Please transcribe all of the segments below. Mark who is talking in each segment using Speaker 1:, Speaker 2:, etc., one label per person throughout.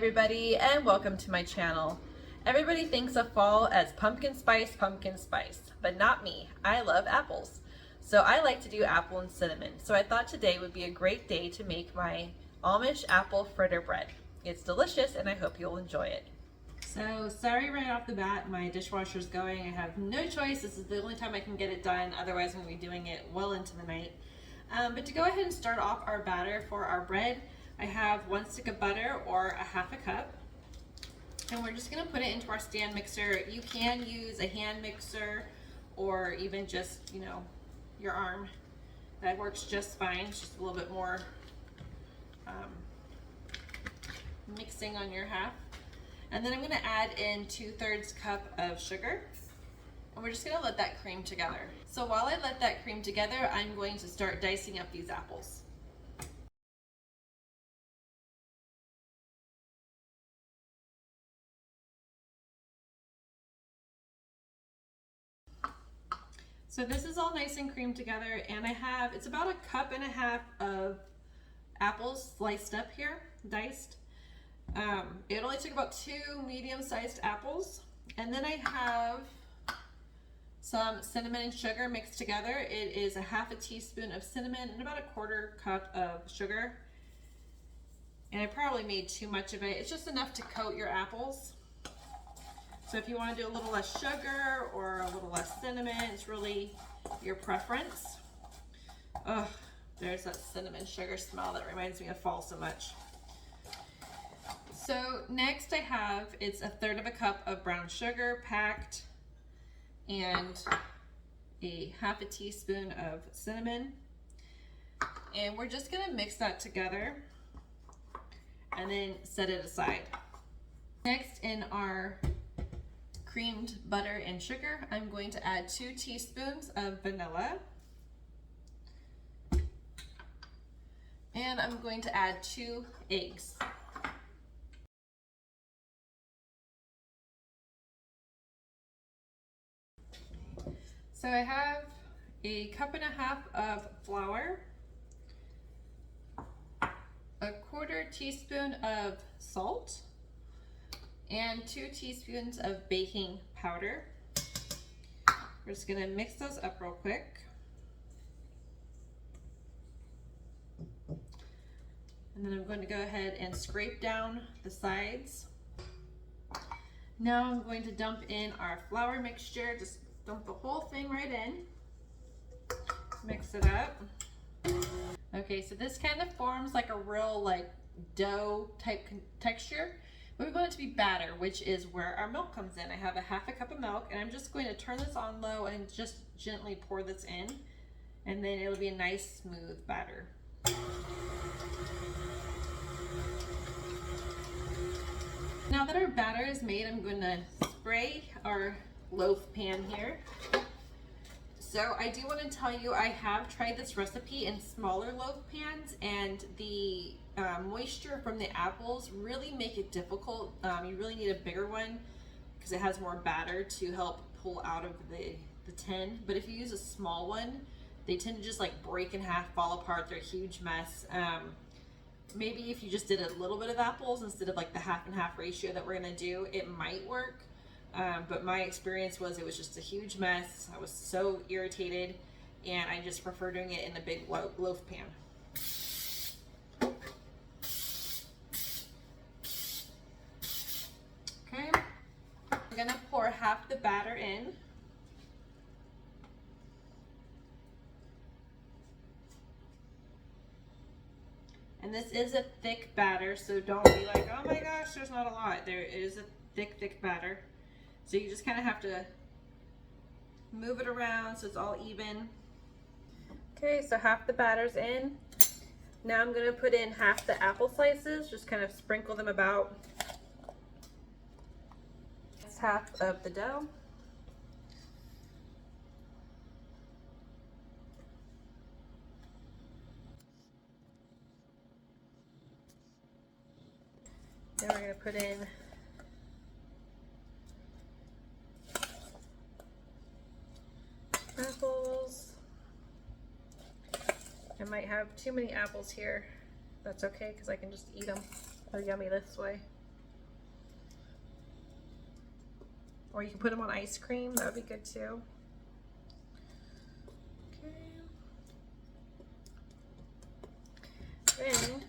Speaker 1: everybody, and welcome to my channel. Everybody thinks of fall as pumpkin spice, but not me. I love apples. So I like to do apple and cinnamon. So I thought today would be a great day to make my Amish apple fritter bread. It's delicious and I hope you'll enjoy it. So sorry right off the bat, my dishwasher's going. I have no choice. This is the only time I can get it done. Otherwise I'm going to be doing it well into the night. But to go ahead and start off our batter for our bread, I have 1 stick of butter or a half a cup, and we're just going to put it into our stand mixer. You can use a hand mixer or even just, your arm. That works just fine. It's just a little bit more mixing on your half. And then I'm going to add in 2/3 cup of sugar, and we're just going to let that cream together. So while I let that cream together, I'm going to start dicing up these apples. So this is all nice and creamed together, and it's about 1.5 cups of apples sliced up here, diced. It only took about 2 medium-sized apples, and then I have some cinnamon and sugar mixed together. It is 1/2 teaspoon of cinnamon and about 1/4 cup of sugar. And I probably made too much of it. It's just enough to coat your apples. So if you want to do a little less sugar or a little less cinnamon, it's really your preference. Oh, there's that cinnamon sugar smell that reminds me of fall so much. So next I have, it's 1/3 cup of brown sugar packed and 1/2 teaspoon of cinnamon. And we're just gonna mix that together and then set it aside. Next, in our creamed butter and sugar, I'm going to add 2 teaspoons of vanilla. And I'm going to add 2 eggs. So I have 1.5 cups of flour, 1/4 teaspoon of salt, and 2 teaspoons of baking powder. We're just gonna mix those up real quick. And then I'm going to go ahead and scrape down the sides. Now I'm going to dump in our flour mixture. Just dump the whole thing right in. Mix it up. Okay, so this kind of forms like a real dough type texture. But we want it to be batter, which is where our milk comes in. I have 1/2 cup of milk, and I'm just going to turn this on low and just gently pour this in, and then it'll be a nice smooth batter. Now that our batter is made, I'm going to spray our loaf pan here. So I do want to tell you, I have tried this recipe in smaller loaf pans, and the moisture from the apples really make it difficult. You really need a bigger one because it has more batter to help pull out of the tin. But if you use a small one, they tend to just break in half, fall apart. They're a huge mess. Maybe if you just did a little bit of apples instead of the half and half ratio that we're gonna do, it might work. But my experience was it was just a huge mess. I was so irritated, and I just prefer doing it in a big loaf pan. Okay, I'm gonna pour half the batter in. And this is a thick batter, so don't be like, oh my gosh, there's not a lot. There is a thick batter. So you just kind of have to move it around so it's all even. Okay, so half the batter's in. Now I'm going to put in half the apple slices, just kind of sprinkle them about. That's half of the dough. Then we're going to put in apples. I might have too many apples here. That's okay because I can just eat them. They're yummy this way. Or you can put them on ice cream, that would be good too. Okay. Then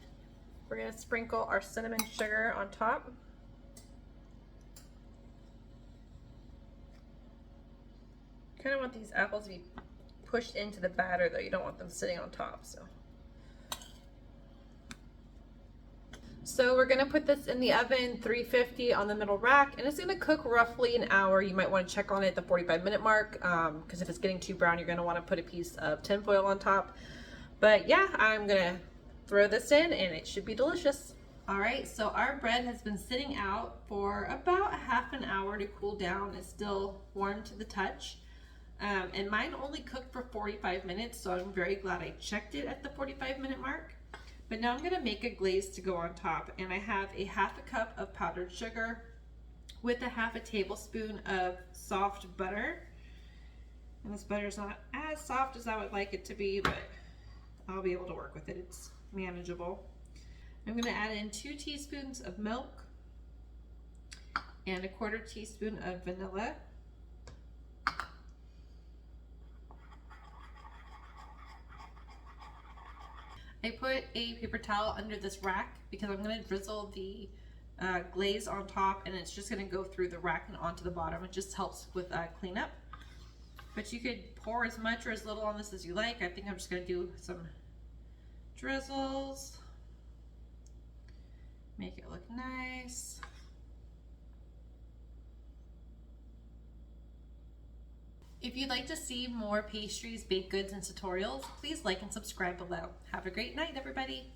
Speaker 1: we're gonna sprinkle our cinnamon sugar on top. Kind of want these apples to be pushed into the batter though. You don't want them sitting on top, So we're gonna put this in the oven, 350 on the middle rack, and it's gonna cook roughly an hour. You might wanna check on it at the 45-minute mark, because if it's getting too brown, you're gonna wanna put a piece of tinfoil on top. But yeah, I'm gonna throw this in and it should be delicious. All right, so our bread has been sitting out for about half an hour to cool down. It's still warm to the touch. And mine only cooked for 45 minutes, so I'm very glad I checked it at the 45-minute mark. But now I'm gonna make a glaze to go on top, and I have a half a cup of powdered sugar with a half a tablespoon of soft butter. And this butter is not as soft as I would like it to be, but I'll be able to work with it. It's manageable. I'm gonna add in 2 teaspoons of milk and a 1/4 teaspoon of vanilla. I put a paper towel under this rack because I'm going to drizzle the glaze on top, and it's just going to go through the rack and onto the bottom. It just helps with cleanup. But you could pour as much or as little on this as you like. I think I'm just going to do some drizzles. Make it look nice. If you'd like to see more pastries, baked goods, and tutorials, please like and subscribe below. Have a great night, everybody.